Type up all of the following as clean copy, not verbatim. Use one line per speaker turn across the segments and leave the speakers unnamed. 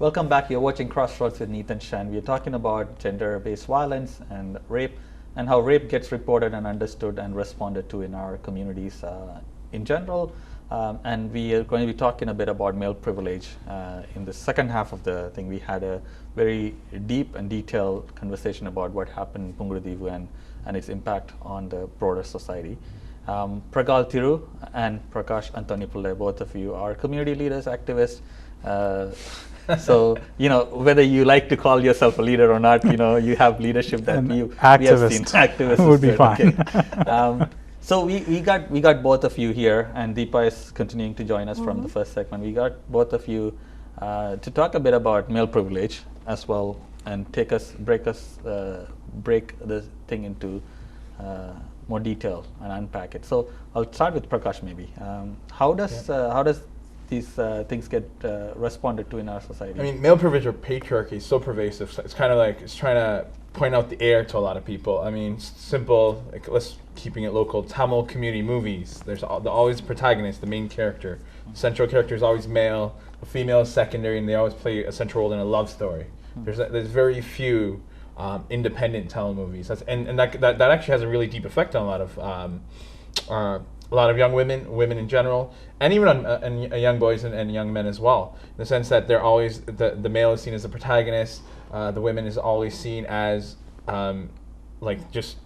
Welcome back. You're watching CrossRoads with Neethan and Shan. We're talking about gender-based violence and rape, and how rape gets reported and understood and responded to in our communities in general. And we are going to be talking a bit about male privilege. In the second half of the thing, we had a very deep and detailed conversation about what happened in Pungurudivu and its impact on the broader society. Pragal Thiru and Prakash Antonipulle, both of you are community leaders, activists. So, whether you like to call yourself a leader or not, you have leadership that we have seen. Activists
would be fine.
Okay. So we got both of you here, and Deepa is continuing to join us from the first segment. We got both of you to talk a bit about male privilege as well, and break the thing into more detail and unpack it. So I'll start with Prakash maybe. How does these things get responded to in our society?
I mean, male privilege or patriarchy is so pervasive. So it's kind of like it's trying to point out the air to a lot of people. I mean, simple, like let's keeping it local. Tamil community movies. There's always protagonist, the main character. Central character is always male. The female is secondary, and they always play a central role in a love story. There's very few independent Tamil movies. And that actually has a really deep effect on a lot of young women in general, and even on young boys and young men as well. In the sense that they're always the male is seen as the protagonist, the women is always seen as just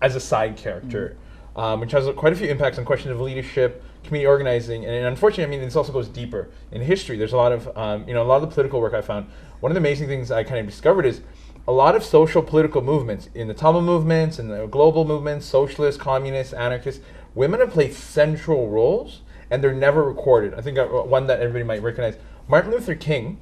as a side character, which has quite a few impacts on questions of leadership, community organizing, and unfortunately, I mean, this also goes deeper in history. There's a lot of a lot of the political work I found. One of the amazing things I kind of discovered is a lot of social political movements in the Tamil movements and the global movements, socialists, communists, anarchists. Women have played central roles, and they're never recorded. I think one that everybody might recognize, Martin Luther King.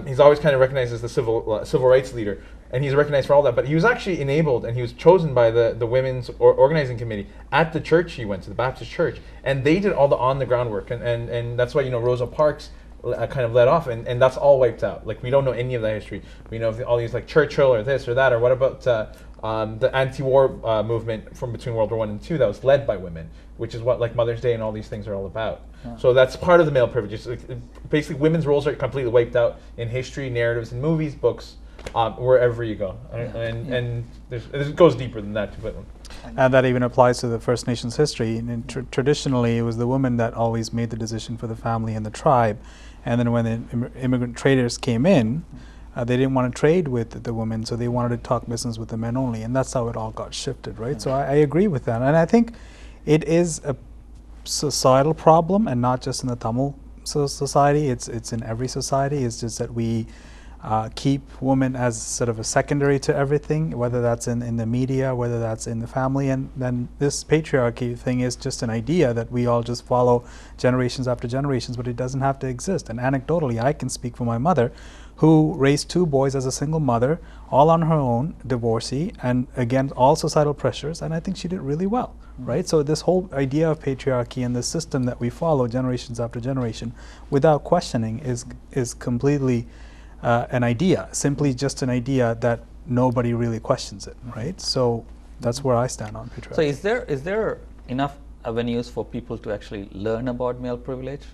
He's always kind of recognized as the civil rights leader, and he's recognized for all that. But he was actually enabled, and he was chosen by the women's organizing committee at the church he went to, the Baptist church, and they did all the on-the-ground work, and that's why Rosa Parks kind of led off, and that's all wiped out. Like, we don't know any of that history. We know all these like Churchill or this or that, or what about the anti-war movement from between World War I and II that was led by women, which is what like Mother's Day and all these things are all about. Yeah. So that's part of the male privilege. It's basically, women's roles are completely wiped out in history, narratives, in movies, books, wherever you go. And it goes deeper than that. But
and that even applies to the First Nations history. And traditionally, it was the woman that always made the decision for the family and the tribe. And then when the immigrant traders came in, they didn't want to trade with the women, so they wanted to talk business with the men only, and that's how it all got shifted, right? So I agree with that, and I think it is a societal problem, and not just in the Tamil society. It's in every society. It's just that we keep women as sort of a secondary to everything, whether that's in the media, whether that's in the family, and then this patriarchy thing is just an idea that we all just follow generations after generations, but it doesn't have to exist. And anecdotally, I can speak for my mother, who raised 2 boys as a single mother, all on her own, divorcee, and against all societal pressures, and I think she did really well, right? So this whole idea of patriarchy and the system that we follow generations after generation without questioning is completely an idea, simply just an idea that nobody really questions it, right? So that's where I stand on patriarchy.
So is there enough avenues for people to actually learn about male privilege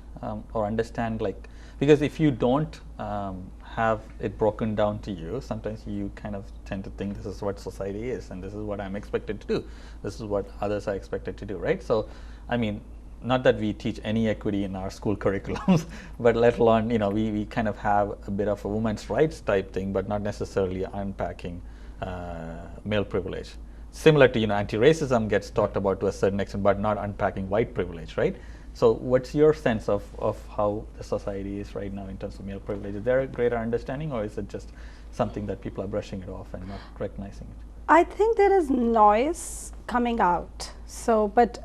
or understand, like, because if you don't have it broken down to you, sometimes you kind of tend to think this is what society is, and this is what I'm expected to do. This is what others are expected to do, right? So, I mean, not that we teach any equity in our school curriculums, but let alone, we kind of have a bit of a women's rights type thing, but not necessarily unpacking male privilege. Similar to, anti-racism gets talked about to a certain extent, but not unpacking white privilege, right? So what's your sense of how the society is right now in terms of male privilege? Is there a greater understanding, or is it just something that people are brushing it off and not recognizing it?
I think there is noise coming out. So, but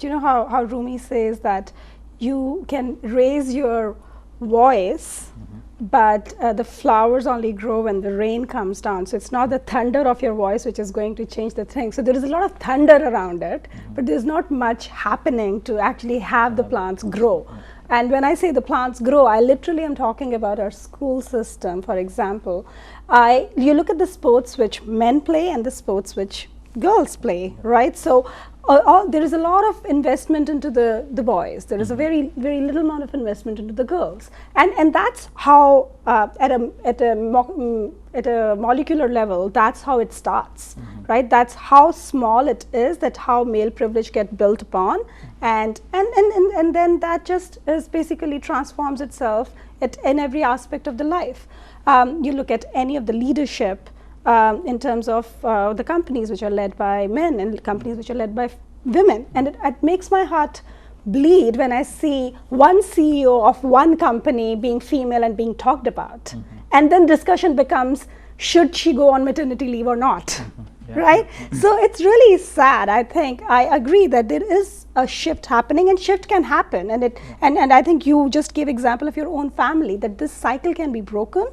you know how Rumi says that you can raise your voice, but the flowers only grow when the rain comes down. So it's not the thunder of your voice which is going to change the thing. So there is a lot of thunder around it, but there's not much happening to actually have the plants grow. And when I say the plants grow, I literally am talking about our school system. For example, you look at the sports which men play and the sports which girls play, right? So there is a lot of investment into the boys. There is a very little amount of investment into the girls, and that's how at a molecular level, that's how it starts, right? That's how small it is. That how male privilege gets built upon, and then that just is basically transforms itself in every aspect of the life. You look at any of the leadership. In terms of the companies which are led by men and companies which are led by women. And it makes my heart bleed when I see one CEO of one company being female and being talked about. And then discussion becomes, should she go on maternity leave or not? Right? So it's really sad. I think I agree that there is a shift happening, and shift can happen. And I think you just gave example of your own family, that this cycle can be broken.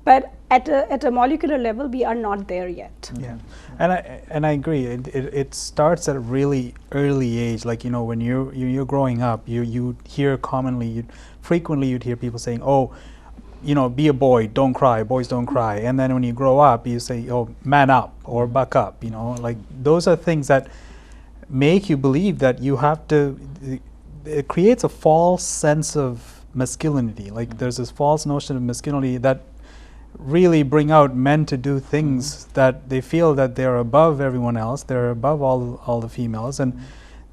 But at a molecular level, we are not there yet.
Yeah, and I agree. It starts at a really early age. Like, you know, when you're growing up, you hear frequently you'd hear people saying, "Oh, you know, be a boy, don't cry. Boys don't cry." And then when you grow up, you say, "Oh, man up," or "buck up." You know, like those are things that make you believe that you have to. It creates a false sense of masculinity. Like there's this false notion of masculinity that really bring out men to do things that they feel that they're above everyone else, they're above all the females, and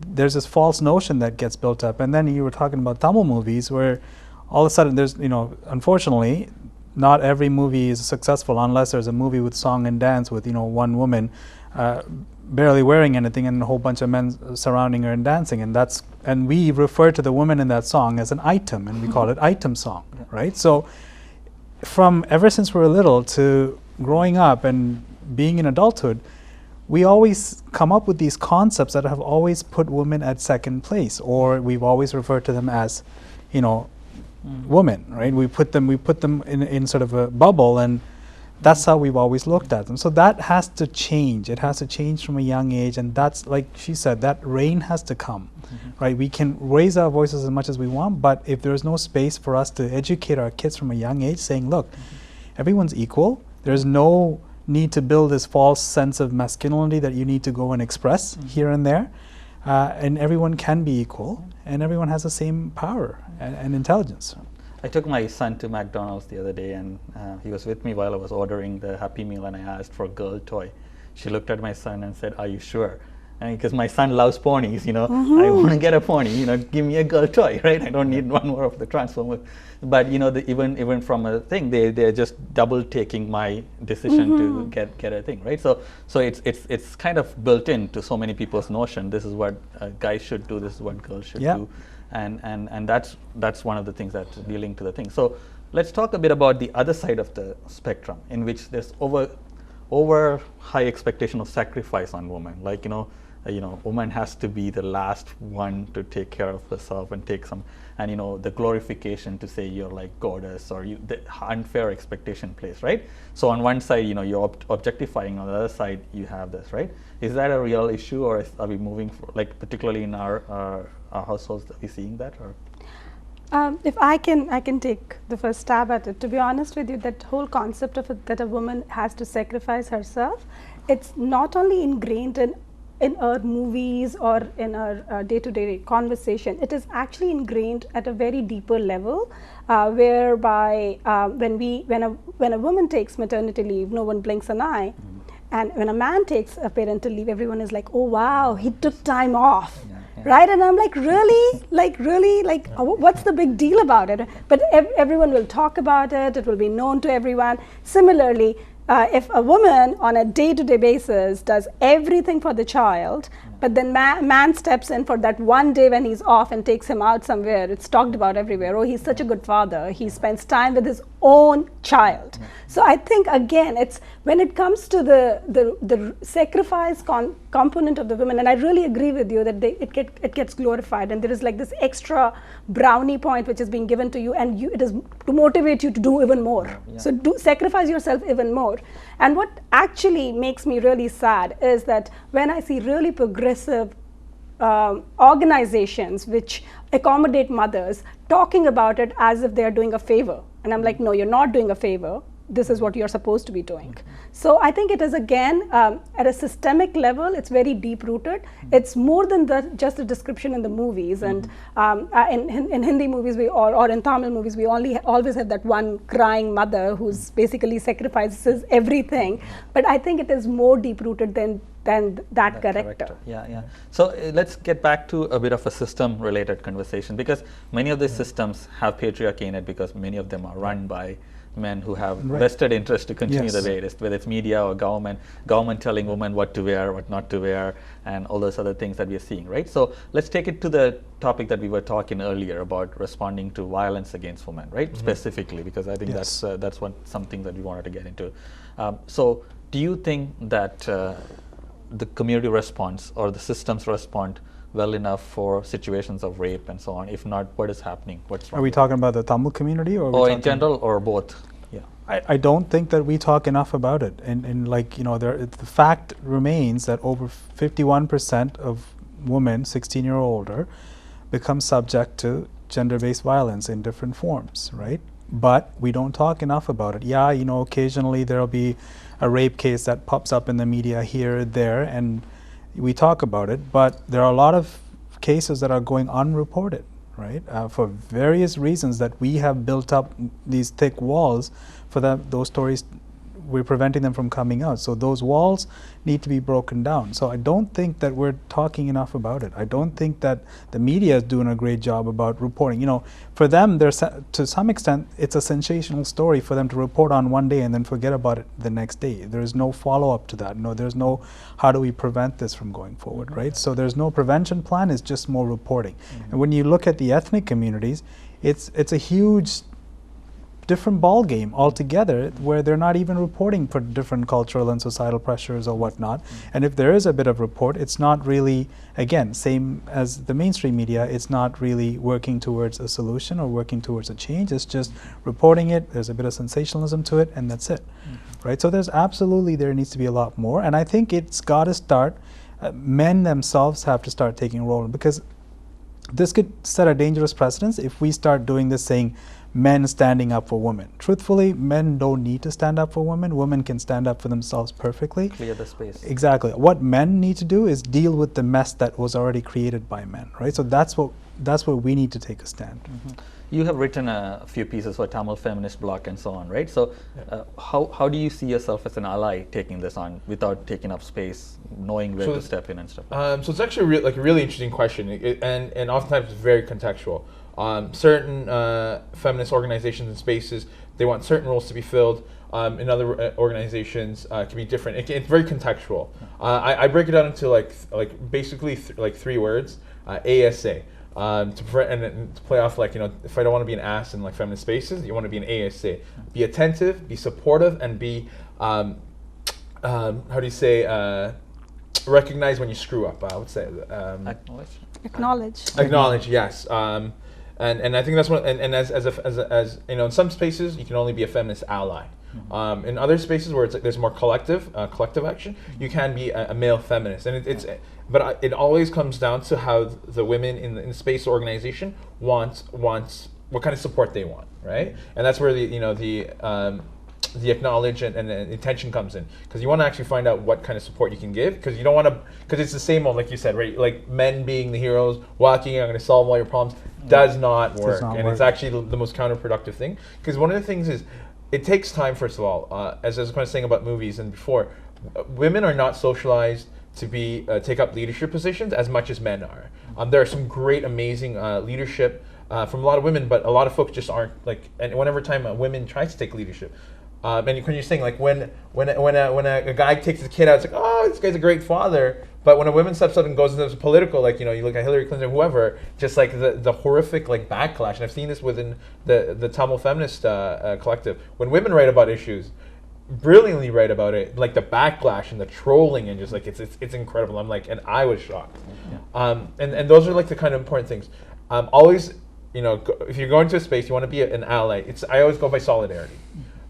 there's this false notion that gets built up. And then you were talking about Tamil movies where all of a sudden there's, you know, unfortunately, not every movie is successful unless there's a movie with song and dance with, you know, one woman barely wearing anything and a whole bunch of men surrounding her and dancing, and we refer to the woman in that song as an item, and we call it item song, right? So from ever since we were little to growing up and being in adulthood, we always come up with these concepts that have always put women at second place, or we've always referred to them as, you know, women, right? We put them in sort of a bubble, and that's how we've always looked at them. So that has to change. It has to change from a young age, and that's, like she said, that reign has to come, right? We can raise our voices as much as we want, but if there's no space for us to educate our kids from a young age, saying, look, everyone's equal. There's no need to build this false sense of masculinity that you need to go and express here and there, and everyone can be equal, and everyone has the same power and intelligence.
I took my son to McDonald's the other day, and he was with me while I was ordering the Happy Meal, and I asked for a girl toy. She looked at my son and said, "Are you sure?" And because my son loves ponies, you know, I want to get a pony, you know, give me a girl toy, right? I don't need one more of the Transformer. But, you know, even from a thing, they're just double taking my decision to get a thing, right? So it's kind of built into so many people's notion. This is what guys should do. This is what girls should do. And that's one of the things that's dealing to the thing. So let's talk a bit about the other side of the spectrum, in which there's over high expectation of sacrifice on women. Like, you know, woman has to be the last one to take care of herself and take some, and, you know, the glorification to say you're like goddess, or the unfair expectation place, right? So on one side, you know, you're objectifying. On the other side, you have this, right? Is that a real issue, or are we moving like particularly in our households, are we seeing that, or?
If I can take the first stab at it. To be honest with you, that whole concept of it, that a woman has to sacrifice herself, it's not only ingrained in our movies or in our day-to-day conversation. It is actually ingrained at a very deeper level, whereby when a woman takes maternity leave, no one blinks an eye. And when a man takes a parental leave, everyone is like, "Oh wow, he took time off." Right? And I'm like, really? What's the big deal about it? But everyone will talk about it. It will be known to everyone. Similarly, if a woman on a day-to-day basis does everything for the child, but then man steps in for that one day when he's off and takes him out somewhere, it's talked about everywhere. Oh, he's such a good father. He spends time with his own child. So I think, again, it's when it comes to the sacrifice component of the women, and I really agree with you that it gets glorified, and there is like this extra brownie point which is being given to you, and it is to motivate you to do even more. So sacrifice yourself even more. And what actually makes me really sad is that when I see really progressive organizations which accommodate mothers talking about it as if they're doing a favor. And I'm like, no, you're not doing a favor. this is what you're supposed to be doing. So I think it is again at a systemic level, it's very deep rooted. It's more than just a description in the movies. And in Hindi movies or in Tamil movies, we always have that one crying mother who's basically sacrifices everything. But I think it is more deep rooted than that character.
Yeah. So let's get back to a bit of a system related conversation, because many of these systems have patriarchy in it, because many of them are run by men who have vested interest to continue the way it is, whether it's media or government telling women what to wear, what not to wear, and all those other things that we are seeing, right? So let's take it to the topic that we were talking earlier about responding to violence against women, right? Specifically, because I think that's something that we wanted to get into. So do you think that the community response or the systems respond well enough for situations of rape and so on? If not, what is happening? What's wrong?
Are we talking about the Tamil community,
or in general, or both? Yeah.
I don't think that we talk enough about it. And like, the fact remains that over 51% of women 16 year or older become subject to gender-based violence in different forms, right? But we don't talk enough about it. Yeah, occasionally there'll be a rape case that pops up in the media here or there, and we talk about it, but there are a lot of cases that are going unreported, right? For various reasons that we have built up these thick walls for those stories, we're preventing them from coming out. So those walls need to be broken down. So I don't think that we're talking enough about it. I don't think that the media is doing a great job about reporting. For them, to some extent, it's a sensational story for them to report on one day and then forget about it the next day. There's no follow-up to that. There's no how do we prevent this from going forward, right? So there's no prevention plan, it's just more reporting. And when you look at the ethnic communities, it's a huge different ball game altogether, where they're not even reporting for different cultural and societal pressures or whatnot. And if there is a bit of report, it's not really, again, same as the mainstream media, it's not really working towards a solution or working towards a change. It's just reporting it, there's a bit of sensationalism to it, and that's it. Right? So there needs to be a lot more. And I think it's got to start, men themselves have to start taking a role, because this could set a dangerous precedence if we start doing this, saying men standing up for women. Truthfully, men don't need to stand up for women. Women can stand up for themselves perfectly.
Clear the space.
Exactly. What men need to do is deal with the mess that was already created by men, right? So that's where we need to take a stand.
You have written a few pieces for Tamil Feminist Bloc and so on, right? So how do you see yourself as an ally taking this on without taking up space, knowing where to step in and stuff?
So it's actually a really interesting question, and oftentimes it's very contextual. Certain feminist organizations and spaces, they want certain roles to be filled. In other organizations, can be different. It's very contextual. I break it down into basically three words: ASA. To play off, if I don't want to be an ass in feminist spaces, you want to be an ASA. Be attentive, be supportive, and be recognize when you screw up. I would say acknowledge. Yes. And I think that's what, and as in some spaces you can only be a feminist ally. In other spaces where there's more collective action, you can be a male feminist, and but it always comes down to how the women in the space organization wants what kind of support they want, right? And that's where the acknowledge and the intention comes in, because you want to actually find out what kind of support you can give, because you don't want to, because it's the same old, like you said, right? Like men being the heroes, walking in, I'm going to solve all your problems, does not work. It's actually the most counterproductive thing, because one of the things is, it takes time, first of all, as I was kind of saying about movies and before, women are not socialized to be take up leadership positions as much as men are. There are some great, amazing leadership from a lot of women, but a lot of folks just aren't and whenever time women try to take leadership, and when you're saying when a guy takes his kid out, it's like, oh, this guy's a great father. But when a woman steps up and goes into political, you look at Hillary Clinton or whoever, just the horrific backlash. And I've seen this within the Tamil feminist collective. When women write about issues, brilliantly write about it, the backlash and the trolling, and just it's incredible. And I was shocked. And those are the kind of important things. Always, if you're going to a space, you want to be an ally. I always go by solidarity.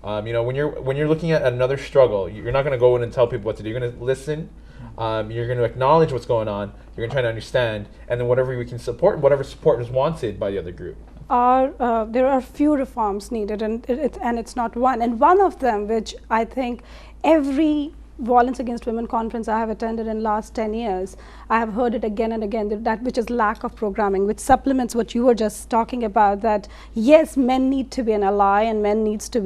When you're looking at another struggle, you're not going to go in and tell people what to do. You're going to listen. You're going to acknowledge what's going on. You're going to try to understand, and then whatever we can support, whatever support is wanted by the other group.
there are few reforms needed, and it's not one. And one of them, which I think every Violence Against Women conference I have attended in last 10 years, I have heard it again and again, that which is lack of programming, which supplements what you were just talking about, that yes, men need to be an ally and men need to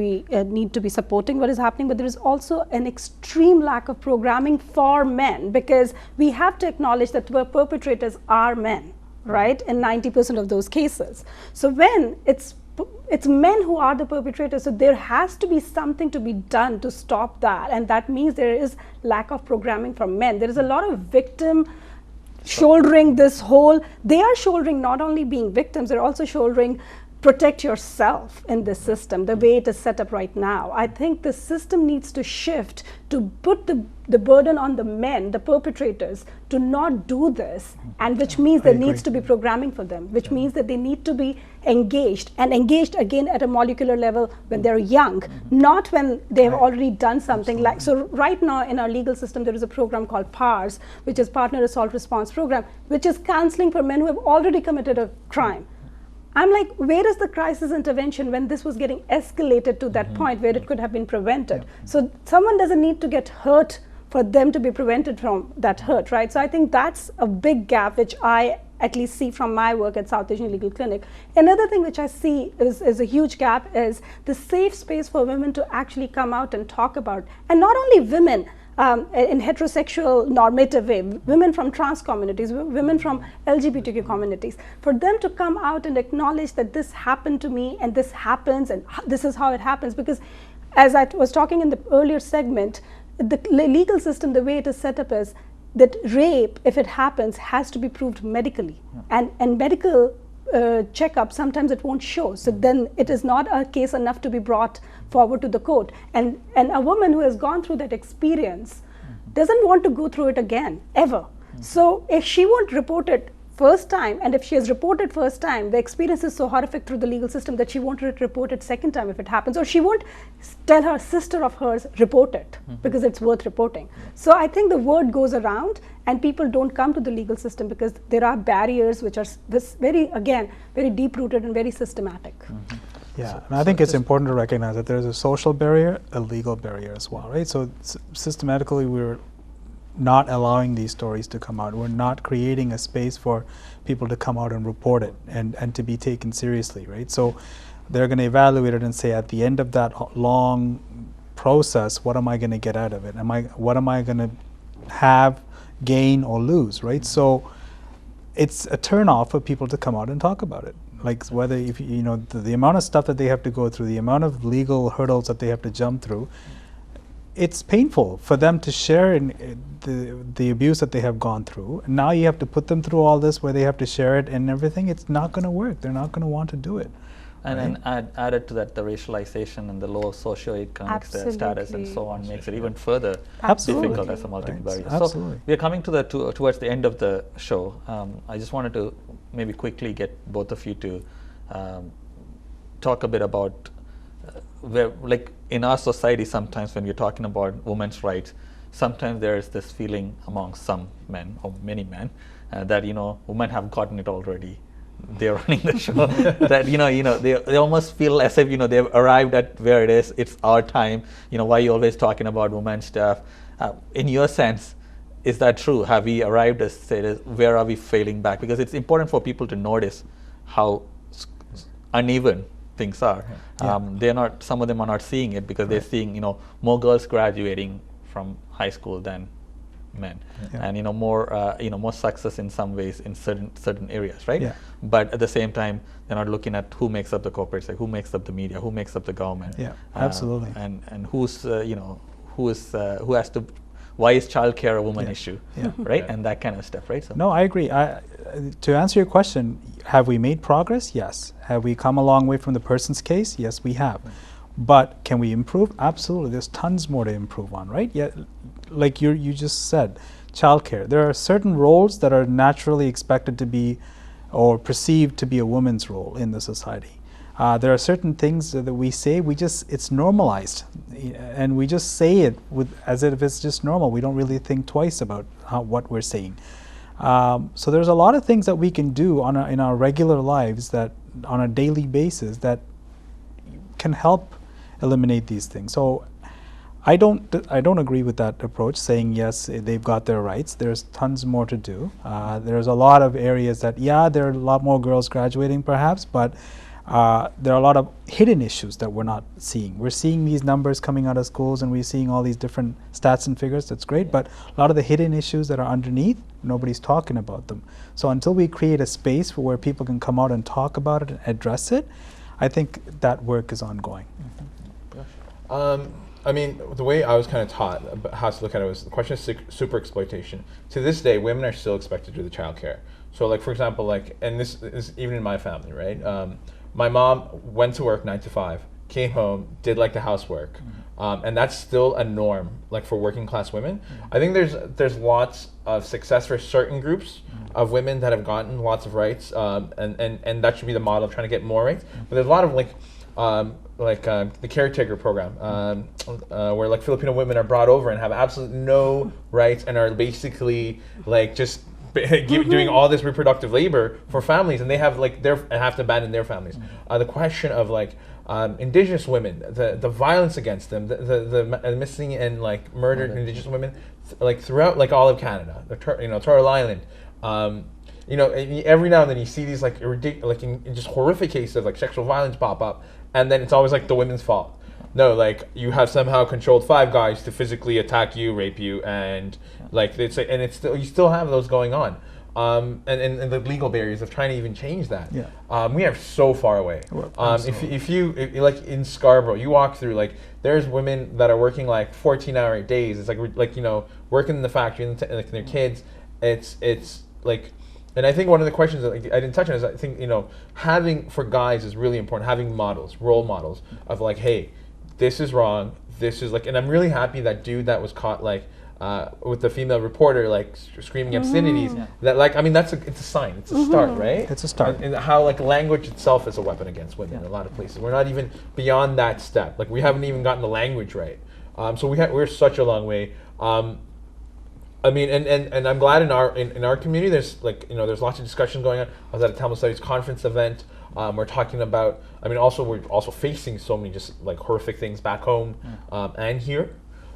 be supporting what is happening, but there is also an extreme lack of programming for men, because we have to acknowledge that the perpetrators are men, right, in 90% of those cases. So when it's men who are the perpetrators, so there has to be something to be done to stop that, and that means there is lack of programming for men. There is a lot of victim shouldering this whole, they are shouldering not only being victims, they're also shouldering protect yourself in this system, the way it is set up right now. I think the system needs to shift to put the burden on the men, the perpetrators, to not do this, and which means there needs to be programming for them, which means that they need to be engaged, and engaged again at a molecular level when they're young, not when they have already done something. Like, so right now in our legal system there is a program called PARS, which is Partner Assault Response Program, which is counseling for men who have already committed a crime. I'm like, where is the crisis intervention when this was getting escalated to that point where it could have been prevented? So someone doesn't need to get hurt for them to be prevented from that hurt, right? So I think that's a big gap, which I at least see from my work at South Asian Legal Clinic. Another thing which I see is a huge gap is the safe space for women to actually come out and talk about, and not only women, in heterosexual normative way, women from trans communities, women from LGBTQ communities, for them to come out and acknowledge that this happened to me and this happens and this is how it happens. Because as I was talking in the earlier segment, the legal system, the way it is set up is that rape, if it happens, has to be proved medically. And medical checkup, sometimes it won't show. So then it is not a case enough to be brought forward to the court. And a woman who has gone through that experience doesn't want to go through it again, ever. So if she won't report it first time, and if she has reported first time, the experience is so horrific through the legal system that she won't report it second time if it happens, or she won't tell her sister of hers, report it, because it's worth reporting. So I think the word goes around and people don't come to the legal system because there are barriers which are very deep-rooted and very systematic.
Yeah, and I think it's important to recognize that there's a social barrier, a legal barrier as well, right? So systematically we're not allowing these stories to come out. We're not creating a space for people to come out and report it and to be taken seriously, right? So they're going to evaluate it and say, at the end of that long process, what am I going to get out of it? What am I going to have, gain, or lose, right? So it's a turn-off for people to come out and talk about it. Like, whether, if you know, the amount of stuff that they have to go through, the amount of legal hurdles that they have to jump through, it's painful for them to share in the abuse that they have gone through. And now you have to put them through all this where they have to share it and everything. It's not going to work. They're not going to want to do it.
And then added to that, the racialization and the low socioeconomic status and so on makes it even further difficult as a multiple barrier.
Absolutely.
So we are coming to towards the end of the show. I just wanted to maybe quickly get both of you to talk a bit about where, like, in our society, sometimes when we're talking about women's rights, sometimes there is this feeling among some men, or many men, that, you know, women have gotten it already. They're running the show. That they almost feel as if, you know, they've arrived at where it is. It's our time. You know, why are you always talking about women's stuff? In your sense, is that true? Have we arrived as status? Where are we failing back? Because it's important for people to notice how uneven things are. They're not. Some of them are not seeing it because they're seeing, you know, more girls graduating from high school than men, and more success in some ways in certain areas, right? But at the same time, they're not looking at who makes up the corporate sector, who makes up the media, who makes up the government.
Absolutely.
And who has to. Why is childcare a woman issue, right? And that kind of stuff, right? So
no, I agree. To answer your question, have we made progress? Yes. Have we come a long way from the person's case? Yes, we have. But can we improve? Absolutely. There's tons more to improve on, right? Yeah, like you just said, childcare. There are certain roles that are naturally expected to be or perceived to be a woman's role in the society. There are certain things that we say, it's normalized, and we just say it as if it's just normal. We don't really think twice about what we're saying. So there's a lot of things that we can do in our regular lives that on a daily basis that can help eliminate these things. So I don't agree with that approach, saying yes, they've got their rights. There's tons more to do. There's a lot of areas that, yeah, there are a lot more girls graduating perhaps, but there are a lot of hidden issues that we're not seeing. We're seeing these numbers coming out of schools and we're seeing all these different stats and figures, that's great, but a lot of the hidden issues that are underneath, nobody's talking about them. So until we create a space for where people can come out and talk about it and address it, I think that work is ongoing.
I mean, the way I was kind of taught about how to look at it was the question of super exploitation. To this day, women are still expected to do the childcare. So, like, for example, like, and this is even in my family, right? My mom went to work 9 to 5, came home, did like the housework, and that's still a norm, like for working class women. I think there's lots of success for certain groups of women that have gotten lots of rights, and that should be the model of trying to get more rights. But there's a lot of the caretaker program, where like Filipino women are brought over and have absolutely no rights and are basically like just doing all this reproductive labor for families, and they have like have to abandon their families. The question of like indigenous women, the violence against them, the missing and like murdered indigenous women, like throughout like all of Canada, Turtle Island. Every now and then you see these like ridiculous, like just horrific cases of like sexual violence pop up, and then it's always like the women's fault. No, like you have somehow controlled 5 guys to physically attack you, rape you, and like it's still you still have those going on, and the legal barriers of trying to even change that. Yeah. We are so far away. If you like in Scarborough, you walk through like there's women that are working like 14-hour days. It's like working in the factory and like their kids. It's like. And I think one of the questions that I didn't touch on is I think having for guys is really important. Having models, role models of like, hey, this is wrong. This is like, and I'm really happy that dude that was caught like with the female reporter like screaming obscenities. Yeah. That like, I mean, it's a sign. It's a start, right?
It's a start.
And how like language itself is a weapon against women in a lot of places. We're not even beyond that step. Like we haven't even gotten the language right. So we're such a long way. I mean, and I'm glad in our community there's like there's lots of discussion going on. I was at a Tamil Studies conference event. We're talking about. I mean, we're also facing so many just like horrific things back home and here.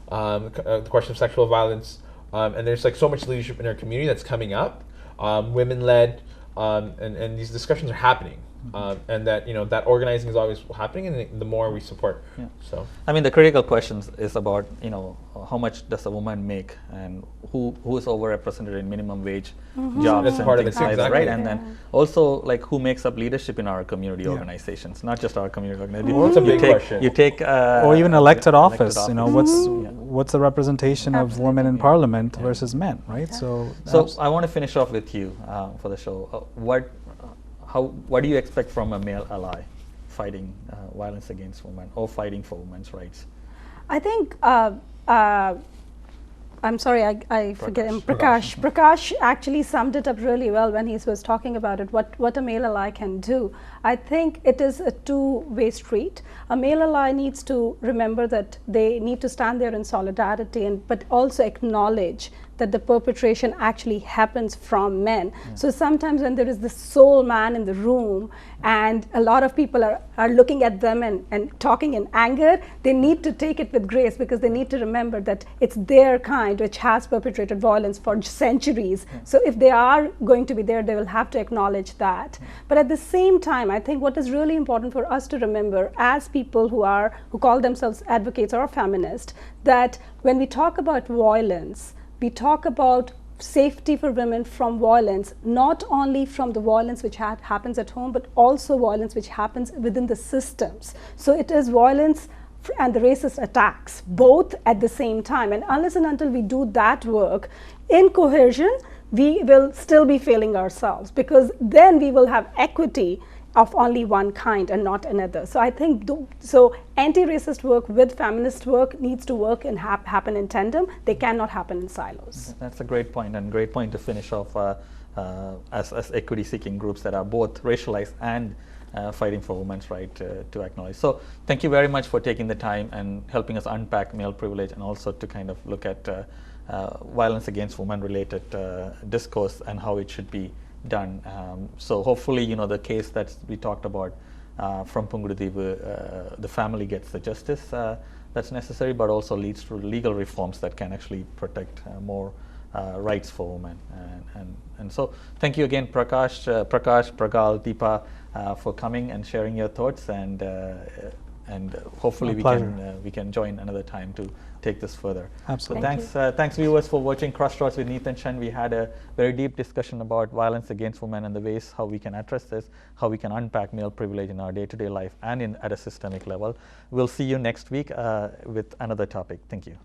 The question of sexual violence, and there's like so much leadership in our community that's coming up, women led, and these discussions are happening. And that that organizing is always happening, and the more we support. Yeah. So
I mean, the critical questions is about how much does a woman make, and who is overrepresented in minimum wage jobs.
That's
and
part of
things
it,
like that,
exactly.
right? And then also like who makes up leadership in our community organizations, not just our community organizations.
Well, that's a big question.
You take
or even elected office. What's the representation of women in parliament versus men, right?
So I want to finish off with you for the show. What do you expect from a male ally fighting violence against women or fighting for women's rights?
I think, I'm sorry, I forget him, Prakash. Prakash actually summed it up really well when he was talking about it, what a male ally can do. I think it is a two-way street. A male ally needs to remember that they need to stand there in solidarity, but also acknowledge that the perpetration actually happens from men. So sometimes when there is this sole man in the room and a lot of people are looking at them and talking in anger, they need to take it with grace, because they need to remember that it's their kind which has perpetrated violence for centuries. So if they are going to be there, they will have to acknowledge that. But at the same time, I think what is really important for us to remember as people who call themselves advocates or feminists, that when we talk about violence, we talk about safety for women from violence, not only from the violence which happens at home, but also violence which happens within the systems. So it is violence and the racist attacks, both at the same time. And unless and until we do that work in cohesion, we will still be failing ourselves, because then we will have equity of only one kind and not another. So I think anti-racist work with feminist work needs to work and happen in tandem. They cannot happen in silos.
That's a great point, and great point to finish off as equity-seeking groups that are both racialized and fighting for women's right to acknowledge. So thank you very much for taking the time and helping us unpack male privilege, and also to kind of look at violence against women related discourse and how it should be done. So hopefully, you know, the case that we talked about from Pungurudivu, the family gets the justice that's necessary, but also leads to legal reforms that can actually protect more rights for women. And so thank you again, Prakash, Pragal, Deepa, for coming and sharing your thoughts, and hopefully we can join another time to take this further.
Absolutely.
So thanks viewers for watching CrossRoads with Neethan Shan. We had a very deep discussion about violence against women and the ways how we can address this, how we can unpack male privilege in our day-to-day life and at a systemic level. We'll see you next week with another topic. Thank you.